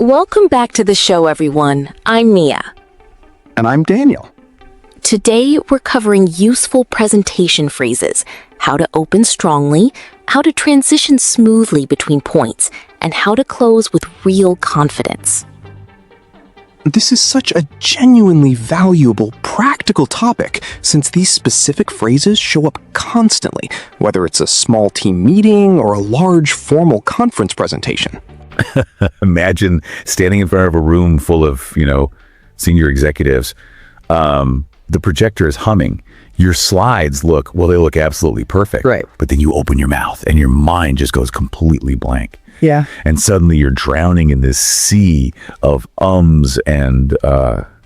Welcome back to the show, everyone. I'm Mia. And I'm Daniel. Today, we're covering useful presentation phrases, how to open strongly, how to transition smoothly between points, and how to close with real confidence. This is such a genuinely valuable, practical topic, since these specific phrases show up constantly, whether it's a small team meeting or a large formal conference presentation. Imagine standing in front of a room full of, senior executives. The projector is humming. Your slides they look absolutely perfect. Right. But then you open your mouth and your mind just goes completely blank. Yeah. And suddenly you're drowning in this sea of ums and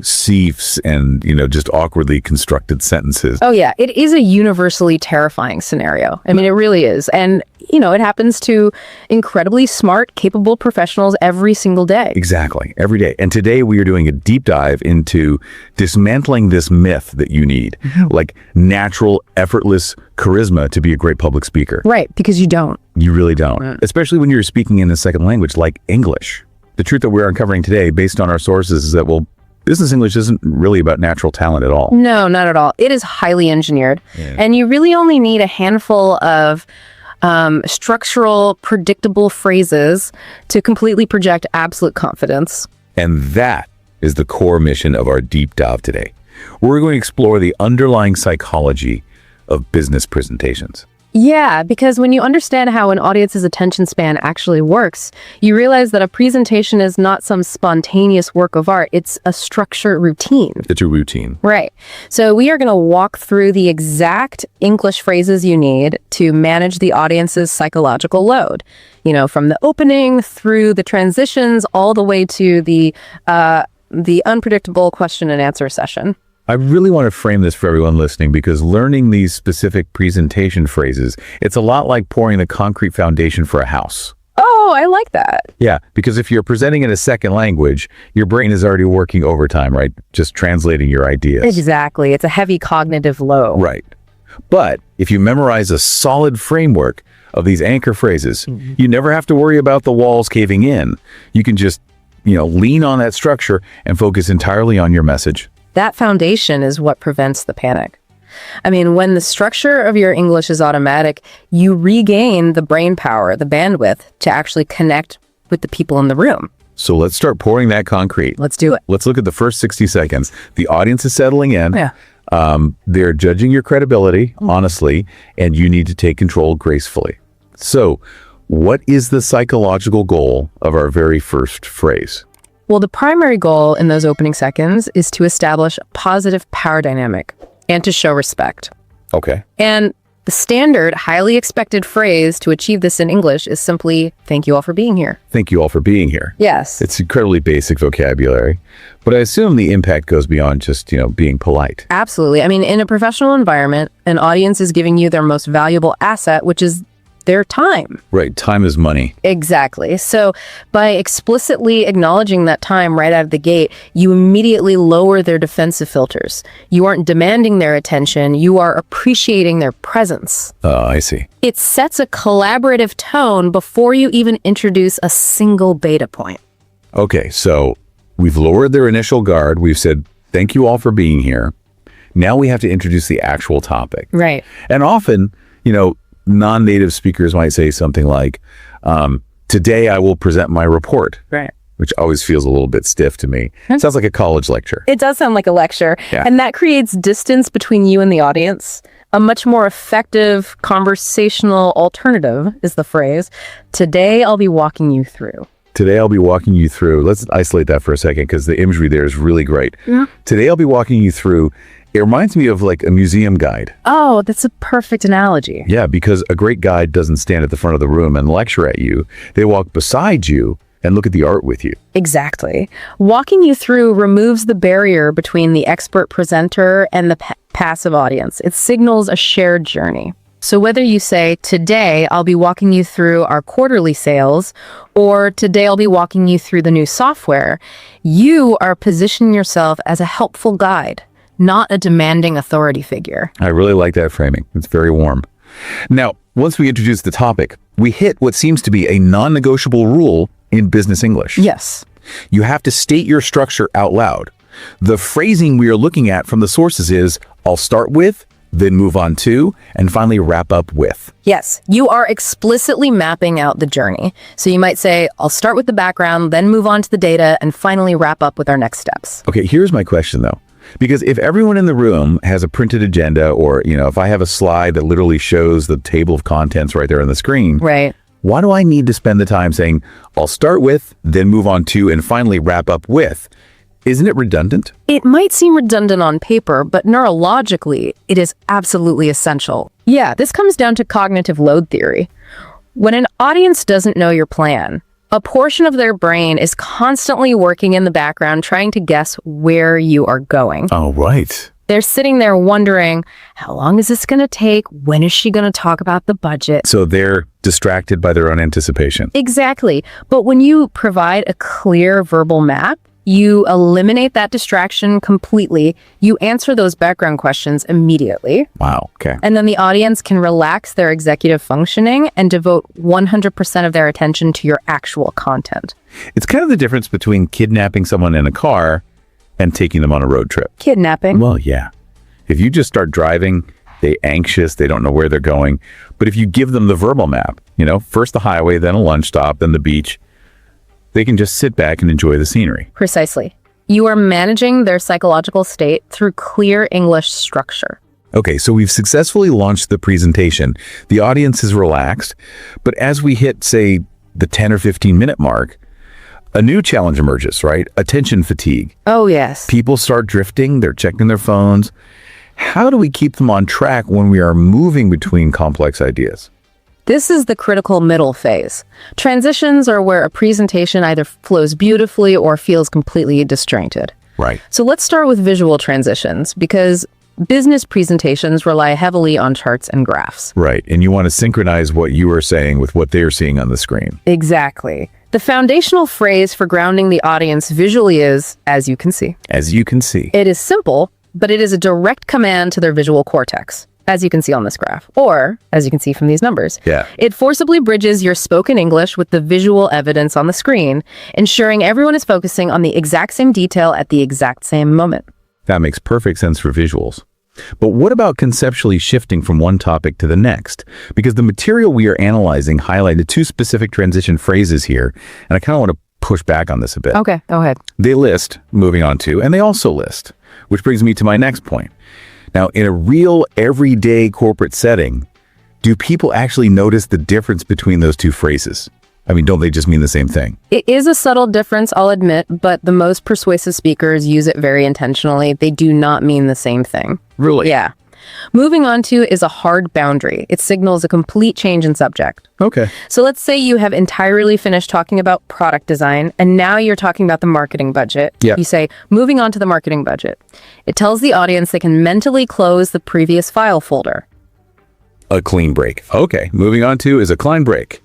seefs and, just awkwardly constructed sentences. Oh, yeah. It is a universally terrifying scenario. I mean, it really is. And, it happens to incredibly smart, capable professionals every single day. Exactly. Every day. And today we are doing a deep dive into dismantling this myth that you need, like natural, effortless charisma to be a great public speaker. Right. Because you don't. You really don't. Especially when you're speaking in a second language like English. The truth that we're uncovering today, based on our sources, is that, business English isn't really about natural talent at all. No, not at all. It is highly engineered. Yeah. And you really only need a handful of structural, predictable phrases to completely project absolute confidence. And that is the core mission of our deep dive today. We're going to explore the underlying psychology of business presentations. Yeah, because when you understand how an audience's attention span actually works, you realize that a presentation is not some spontaneous work of art. It's a structured routine. It's a routine. Right. So we are going to walk through the exact English phrases you need to manage the audience's psychological load. From the opening through the transitions all the way to the unpredictable question and answer session. I really want to frame this for everyone listening, because learning these specific presentation phrases, it's a lot like pouring the concrete foundation for a house. Oh, I like that. Yeah, because if you're presenting in a second language, your brain is already working overtime, right? Just translating your ideas. Exactly. It's a heavy cognitive load. Right. But if you memorize a solid framework of these anchor phrases, you never have to worry about the walls caving in. You can just, lean on that structure and focus entirely on your message. That foundation is what prevents the panic. I mean, when the structure of your English is automatic, you regain the brain power, the bandwidth to actually connect with the people in the room. So let's start pouring that concrete. Let's do it. Let's look at the first 60 seconds. The audience is settling in. Yeah. They're judging your credibility, honestly, and you need to take control gracefully. So what is the psychological goal of our very first phrase? Well, the primary goal in those opening seconds is to establish a positive power dynamic and to show respect. Okay. And the standard, highly expected phrase to achieve this in English is simply, "Thank you all for being here." Thank you all for being here. Yes. It's incredibly basic vocabulary, but I assume the impact goes beyond just, being polite. Absolutely. I mean, in a professional environment, an audience is giving you their most valuable asset, which is their time. Right. Time is money. Exactly. So by explicitly acknowledging that time right out of the gate, you immediately lower their defensive filters. You aren't demanding their attention. You are appreciating their presence. Oh, I see. It sets a collaborative tone before you even introduce a single beta point. Okay. So we've lowered their initial guard. We've said, thank you all for being here. Now we have to introduce the actual topic. Right. And often, non-native speakers might say something like, today I will present my report. Right. Which always feels a little bit stiff to me. Sounds like a college lecture. It does sound like a lecture. Yeah. And that creates distance between you and the audience. A much more effective conversational alternative is the phrase, "Today I'll be walking you through." Today I'll be walking you through. Let's isolate that for a second, because the imagery there is really great. Yeah. Today I'll be walking you through. It reminds me of like a museum guide. Oh, that's a perfect analogy. Yeah, because a great guide doesn't stand at the front of the room and lecture at you. They walk beside you and look at the art with you. Exactly. Walking you through removes the barrier between the expert presenter and the passive audience. It signals a shared journey. So whether you say, "Today I'll be walking you through our quarterly sales," or "Today I'll be walking you through the new software," you are positioning yourself as a helpful guide, not a demanding authority figure. I really like that framing. It's very warm. Now, once we introduce the topic, we hit what seems to be a non-negotiable rule in business English. Yes. You have to state your structure out loud. The phrasing we are looking at from the sources is, I'll start with, then move on to, and finally wrap up with. Yes, you are explicitly mapping out the journey. So you might say, I'll start with the background, then move on to the data, and finally wrap up with our next steps. Okay, here's my question though. Because if everyone in the room has a printed agenda, or, if I have a slide that literally shows the table of contents right there on the screen, Right. why do I need to spend the time saying, I'll start with, then move on to, and finally wrap up with? Isn't it redundant? It might seem redundant on paper, but neurologically, it is absolutely essential. Yeah, this comes down to cognitive load theory. When an audience doesn't know your plan, a portion of their brain is constantly working in the background trying to guess where you are going. Oh, right. They're sitting there wondering, how long is this going to take? When is she going to talk about the budget? So they're distracted by their own anticipation. Exactly. But when you provide a clear verbal map, you eliminate that distraction completely. You answer those background questions immediately. Wow. Okay. And then the audience can relax their executive functioning and devote 100% of their attention to your actual content. It's kind of the difference between kidnapping someone in a car and taking them on a road trip. Kidnapping. Well, yeah. If you just start driving, they're anxious, they don't know where they're going. But if you give them the verbal map, first the highway, then a lunch stop, then the beach, they can just sit back and enjoy the scenery. Precisely. You are managing their psychological state through clear English structure. Okay, so we've successfully launched the presentation. The audience is relaxed, but as we hit, say, the 10 or 15 minute mark, a new challenge emerges, right? Attention fatigue. Oh, yes. People start drifting, they're checking their phones. How do we keep them on track when we are moving between complex ideas? This is the critical middle phase. Transitions are where a presentation either flows beautifully or feels completely disjointed. Right. So let's start with visual transitions, because business presentations rely heavily on charts and graphs. Right, and you want to synchronize what you are saying with what they're seeing on the screen. Exactly. The foundational phrase for grounding the audience visually is, as you can see. As you can see. It is simple, but it is a direct command to their visual cortex, as you can see on this graph, or as you can see from these numbers. Yeah. It forcibly bridges your spoken English with the visual evidence on the screen, ensuring everyone is focusing on the exact same detail at the exact same moment. That makes perfect sense for visuals. But what about conceptually shifting from one topic to the next? Because the material we are analyzing highlighted two specific transition phrases here, and I kind of want to push back on this a bit. Okay, go ahead. They list, moving on to, and they also list, which brings me to my next point. Now, in a real everyday corporate setting, do people actually notice the difference between those two phrases? I mean, don't they just mean the same thing? It is a subtle difference, I'll admit, but the most persuasive speakers use it very intentionally. They do not mean the same thing. Really? Yeah. Moving on to is a hard boundary. It signals a complete change in subject. Okay. So let's say you have entirely finished talking about product design, and now you're talking about the marketing budget. Yeah. You say, moving on to the marketing budget. It tells the audience they can mentally close the previous file folder. A clean break. Okay, moving on to is a clean break.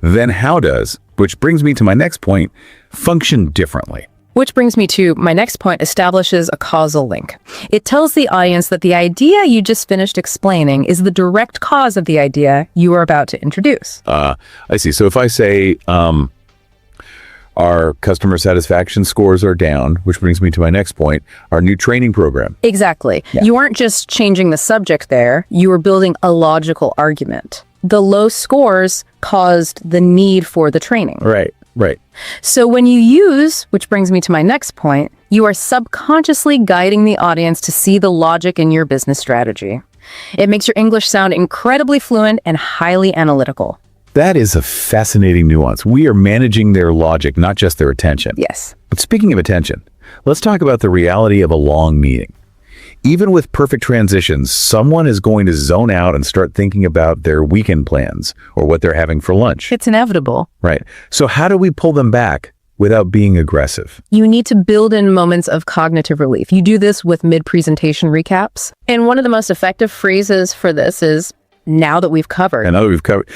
Then how does, which brings me to my next point, function differently? Which brings me to my next point, establishes a causal link. It tells the audience that the idea you just finished explaining is the direct cause of the idea you are about to introduce. I see. So if I say our customer satisfaction scores are down, which brings me to my next point, our new training program. Exactly. Yeah. You aren't just changing the subject there, you are building a logical argument. The low scores caused the need for the training. Right. So when you use, which brings me to my next point, you are subconsciously guiding the audience to see the logic in your business strategy. It makes your English sound incredibly fluent and highly analytical. That is a fascinating nuance. We are managing their logic, not just their attention. Yes. But speaking of attention, let's talk about the reality of a long meeting. Even with perfect transitions, someone is going to zone out and start thinking about their weekend plans or what they're having for lunch. It's inevitable. Right. So how do we pull them back without being aggressive? You need to build in moments of cognitive relief. You do this with mid-presentation recaps. And one of the most effective phrases for this is, now that we've covered. And now that we've covered,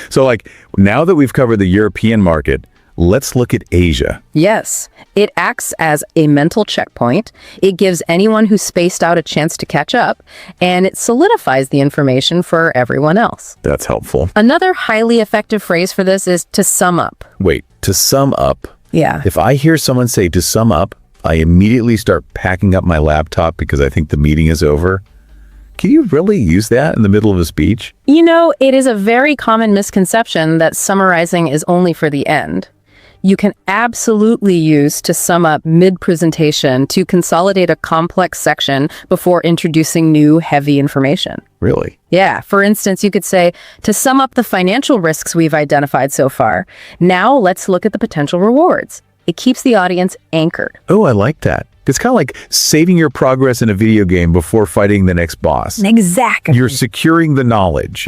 now that we've covered the European market, let's look at Asia. Yes, it acts as a mental checkpoint. It gives anyone who's spaced out a chance to catch up, and it solidifies the information for everyone else. That's helpful. Another highly effective phrase for this is to sum up. Wait, to sum up, Yeah. If I hear someone say to sum up, I immediately start packing up my laptop because I think the meeting is over. Can you really use that in the middle of a speech? You know, it is a very common misconception that summarizing is only for the end. You can absolutely use to sum up mid-presentation to consolidate a complex section before introducing new heavy information. Really? Yeah, for instance, you could say, to sum up the financial risks we've identified so far, now let's look at the potential rewards. It keeps the audience anchored. Oh, I like that. It's kind of like saving your progress in a video game before fighting the next boss. Exactly. You're securing the knowledge.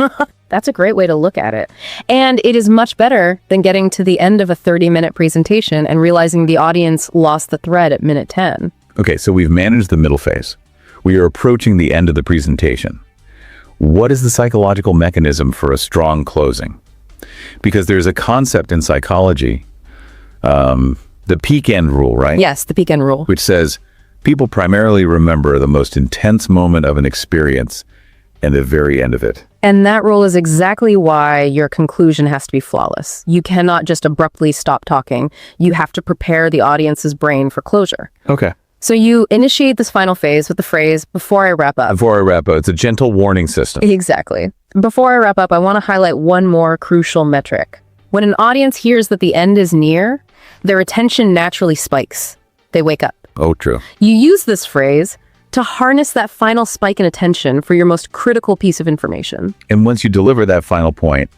That's a great way to look at it. And it is much better than getting to the end of a 30-minute presentation and realizing the audience lost the thread at minute 10. Okay, so we've managed the middle phase. We are approaching the end of the presentation. What is the psychological mechanism for a strong closing? Because there's a concept in psychology, the peak end rule, right? Yes, the peak end rule. Which says people primarily remember the most intense moment of an experience and the very end of it. And that rule is exactly why your conclusion has to be flawless. You cannot just abruptly stop talking. You have to prepare the audience's brain for closure. Okay. So you initiate this final phase with the phrase, before I wrap up. Before I wrap up, it's a gentle warning system. Exactly. Before I wrap up, I want to highlight one more crucial metric. When an audience hears that the end is near, their attention naturally spikes. They wake up. Oh, true. You use this phrase to harness that final spike in attention for your most critical piece of information. And once you deliver that final point,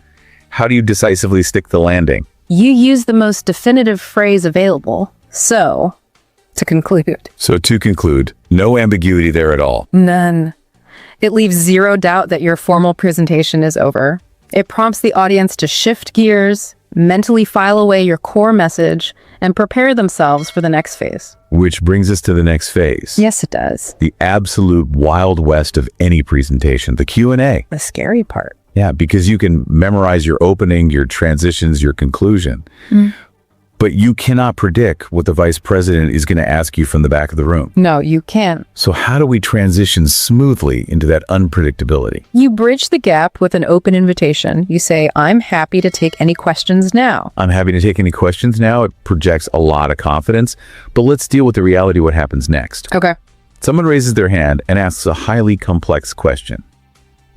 how do you decisively stick the landing? You use the most definitive phrase available. So, to conclude, no ambiguity there at all. None. It leaves zero doubt that your formal presentation is over. It prompts the audience to shift gears, mentally file away your core message, and prepare themselves for the next phase. Which brings us to the next phase. Yes, it does. The absolute wild west of any presentation, the Q&A. The scary part. Yeah, because you can memorize your opening, your transitions, your conclusion. But you cannot predict what the vice president is going to ask you from the back of the room. No, you can't. So how do we transition smoothly into that unpredictability? You bridge the gap with an open invitation. You say, I'm happy to take any questions now. I'm happy to take any questions now. It projects a lot of confidence, but let's deal with the reality of what happens next. Okay. Someone raises their hand and asks a highly complex question.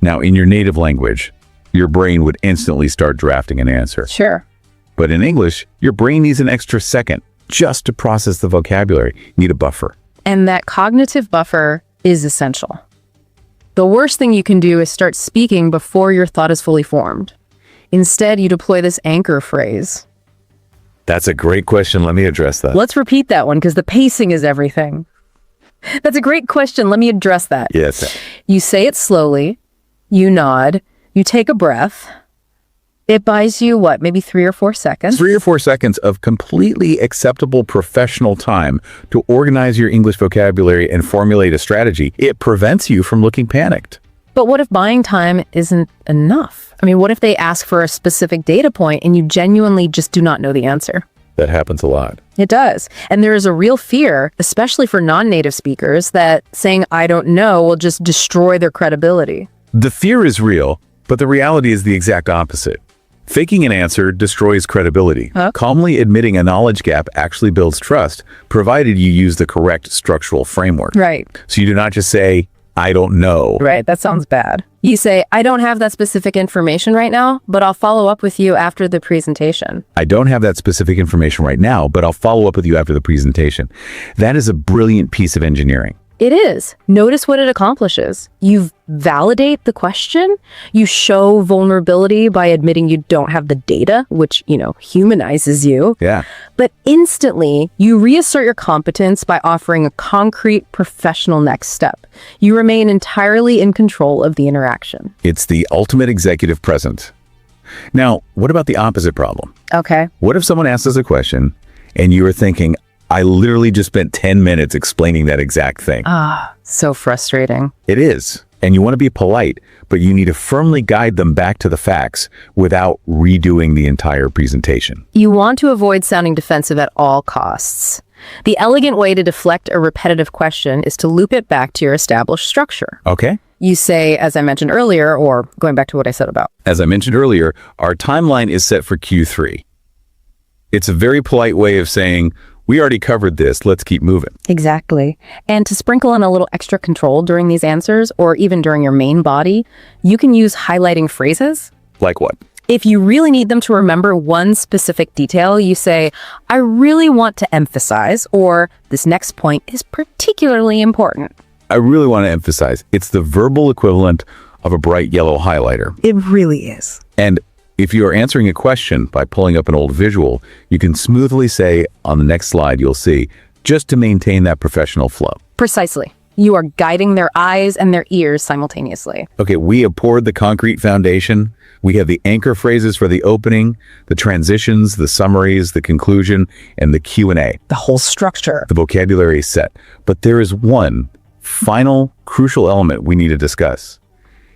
Now, in your native language, your brain would instantly start drafting an answer. Sure. But in English, your brain needs an extra second just to process the vocabulary. You need a buffer. And that cognitive buffer is essential. The worst thing you can do is start speaking before your thought is fully formed. Instead, you deploy this anchor phrase. That's a great question. Let me address that. Let's repeat that one because the pacing is everything. That's a great question. Let me address that. Yes. You say it slowly. You nod. You take a breath. It buys you, what, maybe 3 or 4 seconds? 3 or 4 seconds of completely acceptable professional time to organize your English vocabulary and formulate a strategy. It prevents you from looking panicked. But what if buying time isn't enough? I mean, what if they ask for a specific data point and you genuinely just do not know the answer? That happens a lot. It does. And there is a real fear, especially for non-native speakers, that saying, I don't know, will just destroy their credibility. The fear is real, but the reality is the exact opposite. Faking an answer destroys credibility. Calmly admitting a knowledge gap actually builds trust, provided you use the correct structural framework. Right. So you do not just say, I don't know. Right, that sounds bad. You say, I don't have that specific information right now, but I'll follow up with you after the presentation. I don't have that specific information right now, but I'll follow up with you after the presentation. That is a brilliant piece of engineering. It is. Notice what it accomplishes. You validate the question. You show vulnerability by admitting you don't have the data, which, humanizes you. Yeah. But instantly, you reassert your competence by offering a concrete professional next step. You remain entirely in control of the interaction. It's the ultimate executive present. Now, what about the opposite problem? Okay. What if someone asks us a question and you are thinking, I literally just spent 10 minutes explaining that exact thing. So frustrating. It is. And you want to be polite, but you need to firmly guide them back to the facts without redoing the entire presentation. You want to avoid sounding defensive at all costs. The elegant way to deflect a repetitive question is to loop it back to your established structure. Okay? You say, as I mentioned earlier, or going back to what I said about. As I mentioned earlier, our timeline is set for Q3. It's a very polite way of saying, we already covered this, let's keep moving. Exactly. And to sprinkle in a little extra control during these answers, or even during your main body, you can use highlighting phrases. Like what? If you really need them to remember one specific detail, you say, I really want to emphasize, or this next point is particularly important. I really want to emphasize, it's the verbal equivalent of a bright yellow highlighter. It really is. And if you are answering a question by pulling up an old visual, you can smoothly say on the next slide, you'll see, just to maintain that professional flow. Precisely. You are guiding their eyes and their ears simultaneously. Okay, we have poured the concrete foundation. We have the anchor phrases for the opening, the transitions, the summaries, the conclusion, and the Q&A. The whole structure. The vocabulary is set. But there is one final crucial element we need to discuss.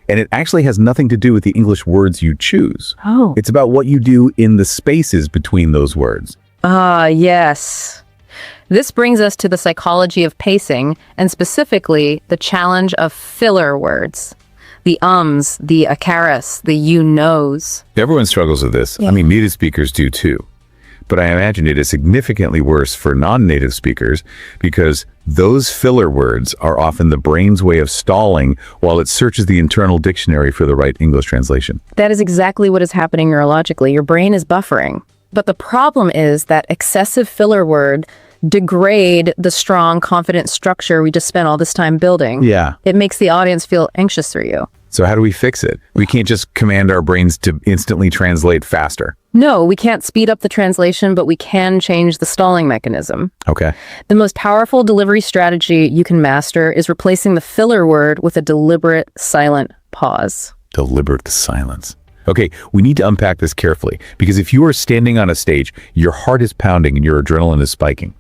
And it actually has nothing to do with the English words you choose. Oh. It's about what you do in the spaces between those words. Yes. This brings us to the psychology of pacing, and specifically the challenge of filler words. The ums, the acaris, the you knows. Everyone struggles with this. Yeah. I mean, native speakers do too. But I imagine it is significantly worse for non-native speakers because those filler words are often the brain's way of stalling while it searches the internal dictionary for the right English translation. That is exactly what is happening neurologically. Your brain is buffering. But the problem is that excessive filler word degrade the strong, confident structure we just spent all this time building. Yeah. It makes the audience feel anxious through you. So how do we fix it? We can't just command our brains to instantly translate faster. No, we can't speed up the translation, but we can change the stalling mechanism. Okay. The most powerful delivery strategy you can master is replacing the filler word with a deliberate, silent pause. Deliberate silence. Okay, we need to unpack this carefully because if you are standing on a stage, your heart is pounding and your adrenaline is spiking.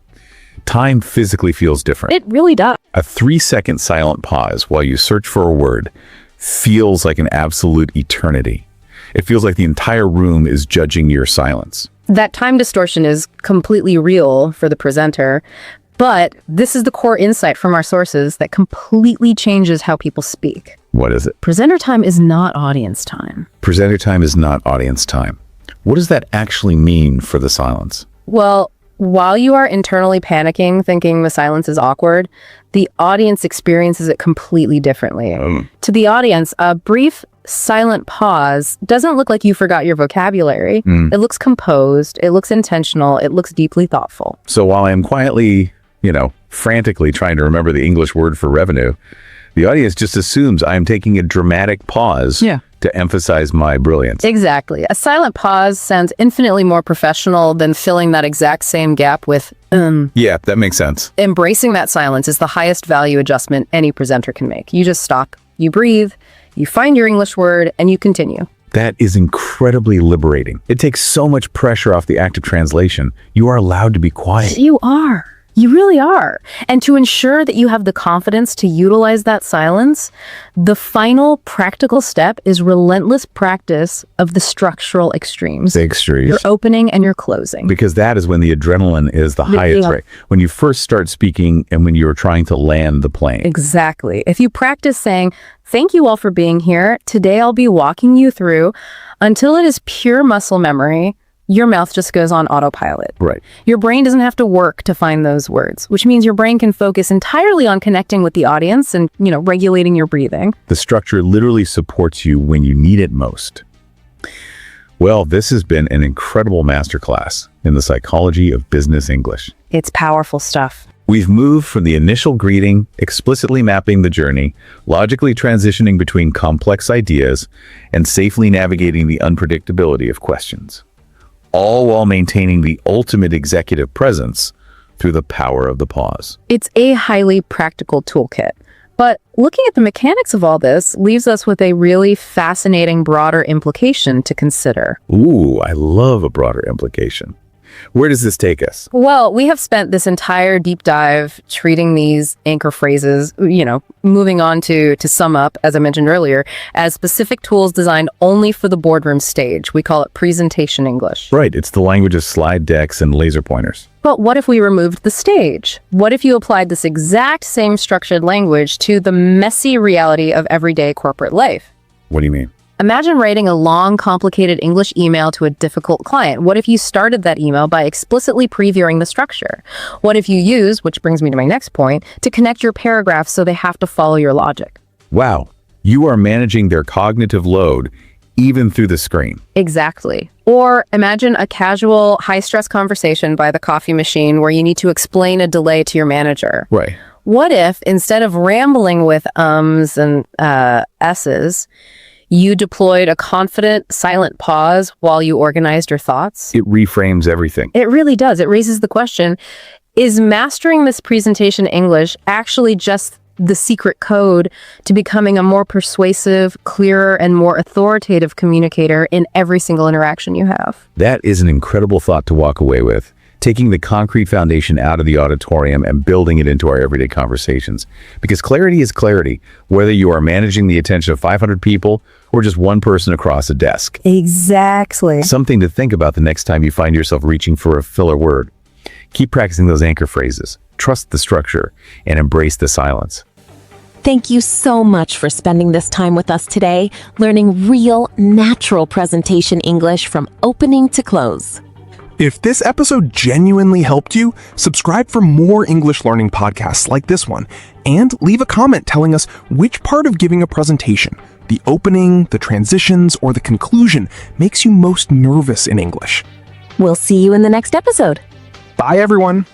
Time physically feels different. It really does. A 3-second silent pause while you search for a word feels like an absolute eternity. It feels like the entire room is judging your silence. That time distortion is completely real for the presenter, but this is the core insight from our sources that completely changes how people speak. What is it? Presenter time is not audience time. Presenter time is not audience time. What does that actually mean for the silence? Well, while you are internally panicking, thinking the silence is awkward, the audience experiences it completely differently. To the audience, a brief silent pause doesn't look like you forgot your vocabulary. It looks composed, it looks intentional, it looks deeply thoughtful. So while I am quietly, frantically trying to remember the English word for revenue, the audience just assumes I am taking a dramatic pause to emphasize my brilliance. Exactly. A silent pause sounds infinitely more professional than filling that exact same gap with Yeah, that makes sense. Embracing that silence is the highest value adjustment any presenter can make. You just stop, you breathe, you find your English word, and you continue. That is incredibly liberating. It takes so much pressure off the act of translation. You are allowed to be quiet. You are. You really are. And to ensure that you have the confidence to utilize that silence, the final practical step is relentless practice of the structural extremes. The extremes. Your opening and your closing. Because that is when the adrenaline is the highest, right? When you first start speaking and when you're trying to land the plane. Exactly. If you practice saying, thank you all for being here. Today I'll be walking you through until it is pure muscle memory. Your mouth just goes on autopilot. Right. Your brain doesn't have to work to find those words, which means your brain can focus entirely on connecting with the audience and, regulating your breathing. The structure literally supports you when you need it most. Well, this has been an incredible masterclass in the psychology of business English. It's powerful stuff. We've moved from the initial greeting, explicitly mapping the journey, logically transitioning between complex ideas, and safely navigating the unpredictability of questions, all while maintaining the ultimate executive presence through the power of the pause. It's a highly practical toolkit. But looking at the mechanics of all this leaves us with a really fascinating broader implication to consider. Ooh, I love a broader implication. Where does this take us? Well, we have spent this entire deep dive treating these anchor phrases, moving on to sum up, as I mentioned earlier, as specific tools designed only for the boardroom stage. We call it presentation English. Right, it's the language of slide decks and laser pointers. But what if we removed the stage? What if you applied this exact same structured language to the messy reality of everyday corporate life? What do you mean? Imagine writing a long, complicated English email to a difficult client. What if you started that email by explicitly previewing the structure? What if you use, which brings me to my next point, to connect your paragraphs so they have to follow your logic? Wow, you are managing their cognitive load even through the screen. Exactly. Or imagine a casual, high-stress conversation by the coffee machine where you need to explain a delay to your manager. Right. What if, instead of rambling with ums and s's, you deployed a confident, silent pause while you organized your thoughts? It reframes everything. It really does. It raises the question, is mastering this presentation English actually just the secret code to becoming a more persuasive, clearer, and more authoritative communicator in every single interaction you have? That is an incredible thought to walk away with. Taking the concrete foundation out of the auditorium and building it into our everyday conversations. Because clarity is clarity, whether you are managing the attention of 500 people or just one person across a desk. Exactly. Something to think about the next time you find yourself reaching for a filler word. Keep practicing those anchor phrases. Trust the structure and embrace the silence. Thank you so much for spending this time with us today, learning real, natural presentation English from opening to close. If this episode genuinely helped you, subscribe for more English learning podcasts like this one, and leave a comment telling us which part of giving a presentation, the opening, the transitions, or the conclusion, makes you most nervous in English. We'll see you in the next episode. Bye, everyone.